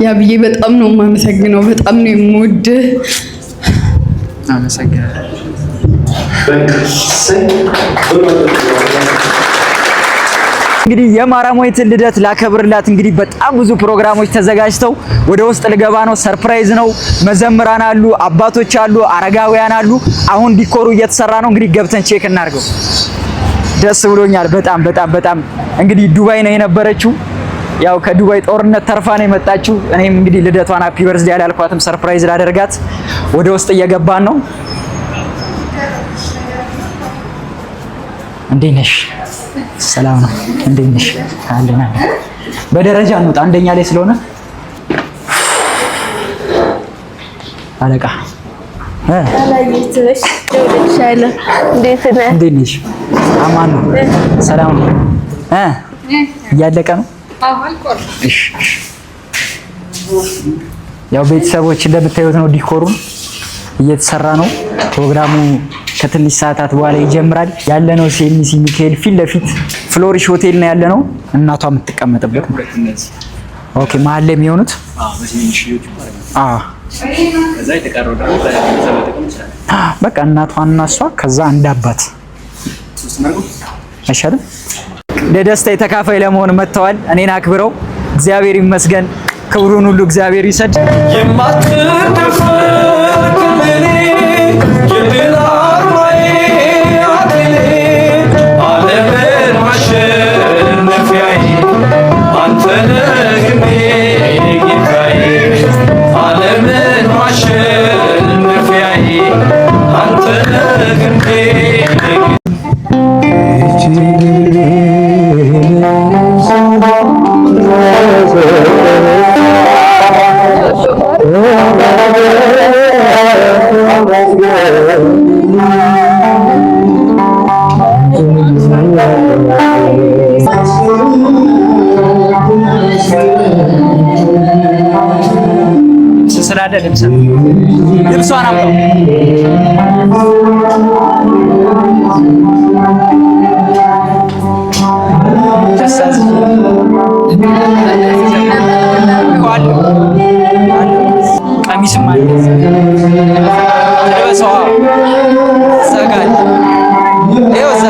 ያብዬ በጣም ነው የማመሰግነው። በጣም ነው የምወድህ። አመሰግናለሁ። እንግዲህ የማራሞይትን ልደት ላከብርላት እንግዲህ በጣም ብዙ ፕሮግራሞች ተዘጋጅተው ወደ ውስጥ ልገባ ነው። ሰርፕራይዝ ነው። መዘምራን አሉ፣ አባቶች አሉ፣ አረጋውያን አሉ። አሁን ዲኮሩ እየተሰራ ነው። እንግዲህ ገብተን ቼክ እናድርገው። ደስ ብሎኛል በጣም በጣም በጣም። እንግዲህ ዱባይ ነው የነበረችው። ያው ከዱባይ ጦርነት ተርፋ ነው የመጣችው። እኔም እንግዲህ ልደቷን ሃፒ በርዝዴይ ያላልኳትም ሰርፕራይዝ ላደርጋት ወደ ውስጥ እየገባን ነው። እንዴት ነሽ? ሰላም ነው። እንዴት ነሽ? አለና በደረጃ እንውጣ፣ አንደኛ ላይ ስለሆነ አለቃ አላየትሽ ደውልሻለ። እንዴት ነሽ? አማን ነው። ሰላም ነው። እያለቀ ነው። እሺ ያው ቤተሰቦች እንደምታዩት ነው። ዲኮሩን እየተሰራ ነው። ፕሮግራሙ ከትንሽ ሰዓታት በኋላ ይጀምራል። ያለነው ሴሚሲ ሚካኤል ፊት ለፊት ፍሎሪሽ ሆቴል ነው ያለነው። እናቷ የምትቀመጥበት ኦኬ። መሀል ላይ የሚሆኑት በቃ እናቷና እሷ ከዛ እንዳባት አይሻልም? ለደስታ የተካፋይ ለመሆን መጥተዋል። እኔን አክብረው እግዚአብሔር ይመስገን። ክብሩን ሁሉ እግዚአብሔር ይሰድ። ልብሷን አምጣው። ቀሚስም አለ ልበሰዋ ዘጋል። ይኸው ዘ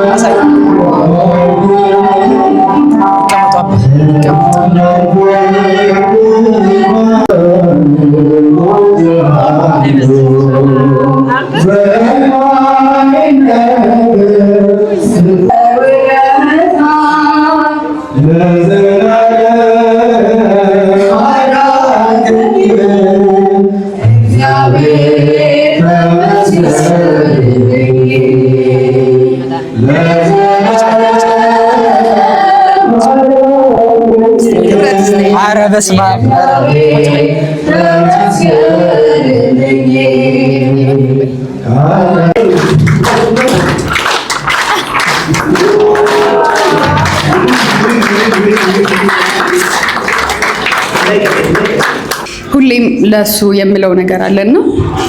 አሳይ በስመ አብ ሁሌም ለሱ የምለው ነገር አለና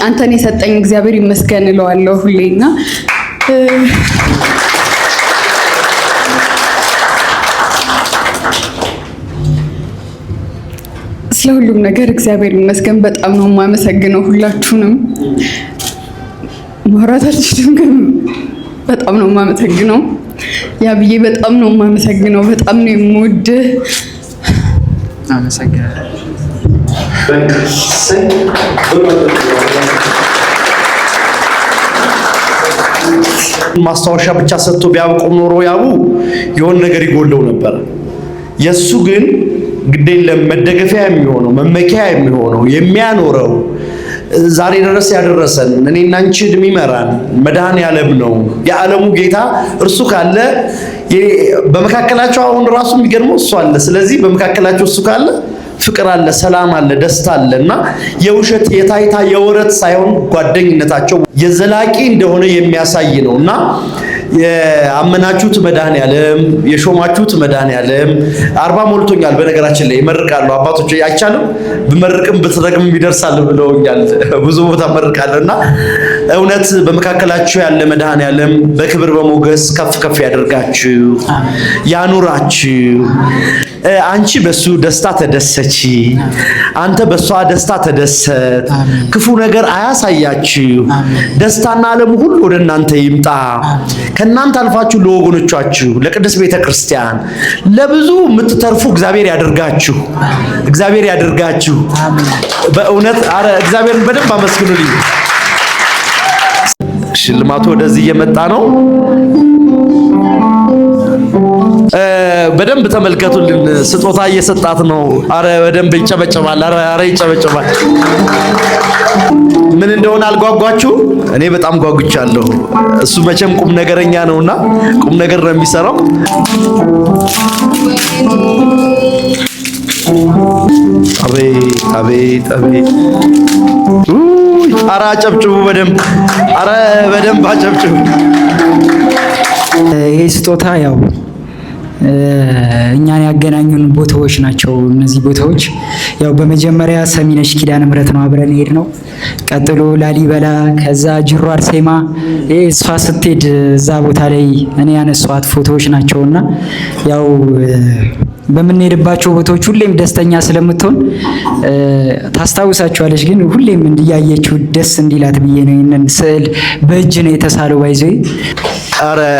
አንተን የሰጠኝ እግዚአብሔር ይመስገን እለዋለሁ ሁሌና ስለሁሉም ነገር እግዚአብሔር ይመስገን። በጣም ነው የማመሰግነው ሁላችሁንም። ማውራት አልችልም ግን በጣም ነው የማመሰግነው። ያብዬ በጣም ነው የማመሰግነው። በጣም ነው የምወድህ። አመሰግናለሁ። ማስታወሻ ብቻ ሰጥቶ ቢያቆም ኖሮ ያቡ የሆነ ነገር ይጎለው ነበር። የሱ ግን ግዴለም መደገፊያ የሚሆነው መመኪያ የሚሆነው የሚያኖረው ዛሬ ድረስ ያደረሰን እኔና አንቺ እድሜ ይመራን መድኃኔዓለም ነው። የዓለሙ ጌታ እርሱ ካለ በመካከላቸው አሁን ራሱ የሚገርመው እሱ አለ። ስለዚህ በመካከላቸው እሱ ካለ ፍቅር አለ፣ ሰላም አለ፣ ደስታ አለና የውሸት የታይታ የወረት ሳይሆን ጓደኝነታቸው የዘላቂ እንደሆነ የሚያሳይ ነውና የአመናችሁት መድኃኔዓለም የሾማችሁት መድኃኔዓለም 40 ሞልቶኛል። በነገራችን ላይ ይመርቃሉ አባቶች አይቻልም ብመርቅም ብትረግም ይደርሳል ብለውኛል። ብዙ ቦታ መርቃለሁና እውነት በመካከላችሁ ያለ መድኃኔዓለም በክብር በሞገስ ከፍ ከፍ ያደርጋችሁ ያኑራችሁ። አንቺ በሱ ደስታ ተደሰቺ፣ አንተ በሷ ደስታ ተደሰት። ክፉ ነገር አያሳያችሁ። ደስታና ዓለም ሁሉ ወደ እናንተ ይምጣ። ከእናንተ አልፋችሁ ለወገኖቻችሁ ለቅድስት ቤተክርስቲያን ለብዙ የምትተርፉ እግዚአብሔር ያደርጋችሁ። እግዚአብሔር ያደርጋችሁ። በእውነት አረ እግዚአብሔርን በደንብ አመስግኑልኝ። ሽልማቱ ወደዚህ እየመጣ ነው። በደንብ ተመልከቱልን። ስጦታ እየሰጣት ነው። አረ በደንብ ይጨበጨባል። አረ ይጨበጨባል። ምን እንደሆነ አልጓጓችሁ? እኔ በጣም ጓጉቻለሁ። እሱ መቼም ቁም ነገረኛ ነውና ቁም ነገር ነው የሚሰራው። አቤት አቤት አቤት! አረ አጨብጭቡ በደንብ! አረ በደንብ አጨብጭቡ! ይሄ ስጦታ ያው እኛን ያገናኙን ቦታዎች ናቸው። እነዚህ ቦታዎች ያው በመጀመሪያ ሰሚነሽ ኪዳነ ምሕረት ነው አብረን ሄድ ነው። ቀጥሎ ላሊበላ፣ ከዛ ጅሩ አርሴማ። እሷ ስትሄድ እዛ ቦታ ላይ እኔ ያነሷት ፎቶዎች ናቸውና ያው በምንሄድባቸው ቦታዎች ሁሌም ደስተኛ ስለምትሆን ታስታውሳቸዋለች። ግን ሁሌም እንዲያየችው ደስ እንዲላት ብዬ ነው ይሄንን ስዕል በእጅ ነው የተሳለው። ባይዘይ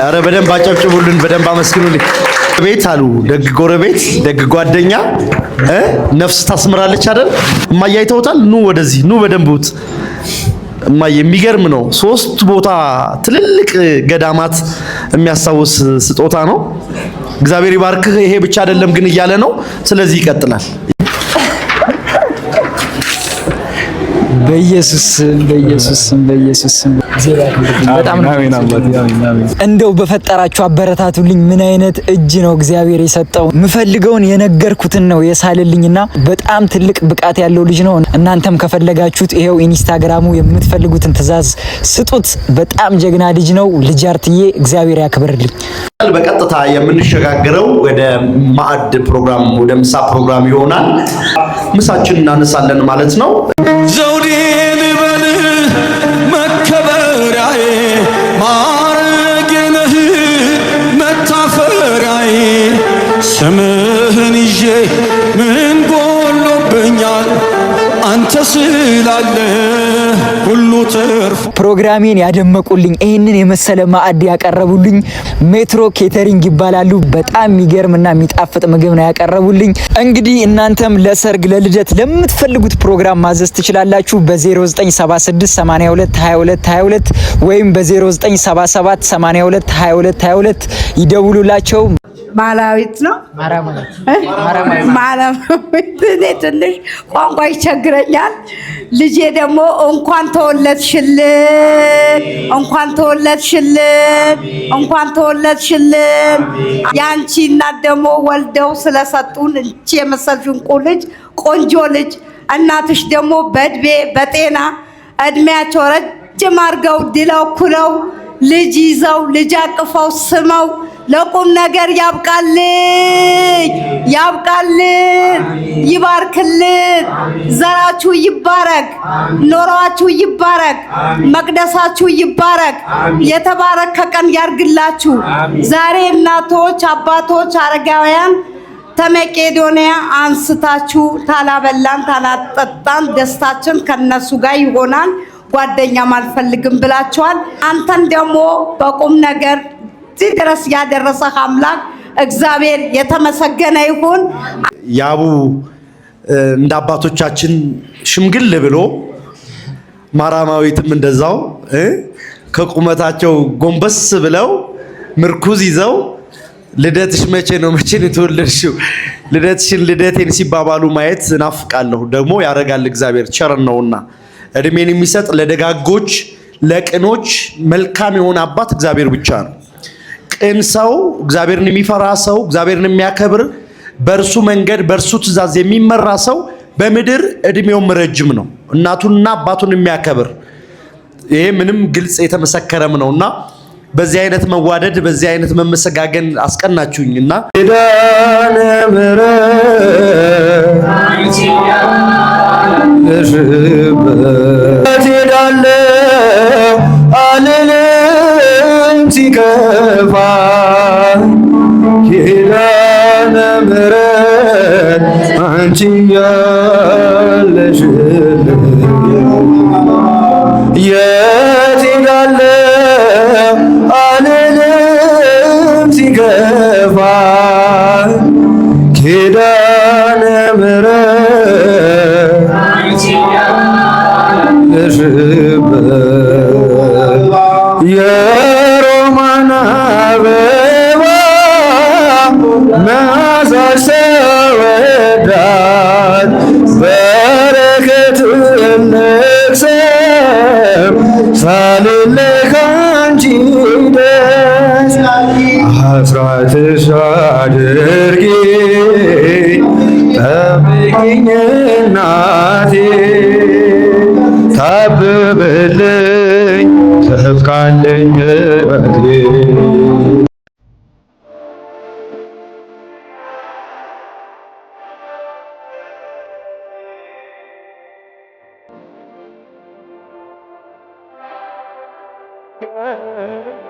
አረ በደንብ አጨብጭቡልን፣ በደንብ አመስግኑልኝ። ቤት አሉ ደግ ጎረቤት ደግ ጓደኛ ነፍስ ታስምራለች አይደል? እማዬ አይተውታል። ኑ ወደዚህ ኑ በደንብት እማዬ የሚገርም ነው። 3 ቦታ ትልልቅ ገዳማት የሚያስታውስ ስጦታ ነው። እግዚአብሔር ይባርክህ። ይሄ ብቻ አይደለም ግን እያለ ነው። ስለዚህ ይቀጥላል። በኢየሱስ በጣም እንደው በፈጠራችሁ አበረታቱልኝ። ምን አይነት እጅ ነው እግዚአብሔር የሰጠው? ምፈልገውን የነገርኩትን ነው የሳልልኝና በጣም ትልቅ ብቃት ያለው ልጅ ነው። እናንተም ከፈለጋችሁት ይሄው ኢንስታግራሙ የምትፈልጉትን ትዕዛዝ ስጡት። በጣም ጀግና ልጅ ነው። ልጅ አርትዬ እግዚአብሔር ያክብርልኝ። በቀጥታ የምንሸጋገረው ወደ ማዕድ ፕሮግራም ወደ ምሳ ፕሮግራም ይሆናል። ምሳችን እናነሳለን ማለት ነው። ዘውዴን በል መከበሪያዬ ማረጌ ነህ መታፈሪያዬ ስምህን ይዤ ምን ጎሎብኛል አንተ ስላለ ሁሉ ትርፍ። ፕሮግራሜን ያደመቁልኝ ይህንን የመሰለ ማዕድ ያቀረቡልኝ ሜትሮ ኬተሪንግ ይባላሉ። በጣም የሚገርምና የሚጣፍጥ ምግብ ነው ያቀረቡልኝ። እንግዲህ እናንተም ለሰርግ፣ ለልደት፣ ለምትፈልጉት ፕሮግራም ማዘዝ ትችላላችሁ። በ0976 82 22 22 ወይም በ0977 82 22 22 ይደውሉላቸው። ማላዊት ነው ማላዊት። እኔ ትንሽ ቋንቋ ይቸግረኛል። ልጄ ደግሞ እንኳን ተወለድሽልን፣ እንኳን ተወለድሽልን፣ እንኳን ተወለድሽልን። ያንቺ እናት ደግሞ ወልደው ስለሰጡን እንቺ የመሰልሽ እንቁ ልጅ፣ ቆንጆ ልጅ እናትሽ ደግሞ በእድሜ በጤና እድሜያቸው ረጅም አድርገው ድለው ኩለው ልጅ ይዘው ልጅ አቅፈው ስመው ለቁም ነገር ያብቃልን፣ ያብቃልን፣ ይባርክልን። ዘራችሁ ይባረክ፣ ኖሯችሁ ይባረክ፣ መቅደሳችሁ ይባረክ። የተባረከ ቀን ያርግላችሁ። ዛሬ እናቶች፣ አባቶች፣ አረጋውያን ከመቄዶንያ አንስታችሁ ታላበላን ታላጠጣን ደስታችን ከነሱ ጋር ይሆናል። ጓደኛም አልፈልግም ብላችኋል። አንተን ደግሞ በቁም ነገር እዚህ ድረስ ያደረሰ አምላክ እግዚአብሔር የተመሰገነ ይሁን። ያቡ እንደ አባቶቻችን ሽምግል ብሎ ማራማዊትም እንደዛው ከቁመታቸው ጎንበስ ብለው ምርኩዝ ይዘው ልደትሽ መቼ ነው መቼ ነው የተወለድሽው ልደትሽን ልደቴን ሲባባሉ ማየት ናፍቃለሁ። ደግሞ ያረጋል እግዚአብሔር ቸር ነውና እድሜን የሚሰጥ ለደጋጎች ለቅኖች መልካም የሆነ አባት እግዚአብሔር ብቻ ነው። ቅን ሰው እግዚአብሔርን የሚፈራ ሰው እግዚአብሔርን የሚያከብር በእርሱ መንገድ በእርሱ ትእዛዝ የሚመራ ሰው በምድር እድሜውም ረጅም ነው። እናቱንና አባቱን የሚያከብር ይሄ ምንም ግልጽ የተመሰከረም ነውና በዚህ አይነት መዋደድ በዚህ አይነት መመሰጋገን አስቀናችሁኝና ኪዳነ ምሕረት እሄዳለሁ አልልም ሲከፋ ኪዳነ ምሕረት አንቺ ያለሽልኝ የት ሄዳለሁ አልልም ሲከፋ ኪዳነ ምሕረት አንቺ ያለሽበት የሮማን አበባ መዓዛሽ ተወዳጅ በረከት ልቅሰም ሳልለይ ካንቺ ደስ አስራትሽ አድርጊ ጠብቂኝ እናቴ ታብብልኝ ተፍቃለኝ ሕይወቴ Yeah.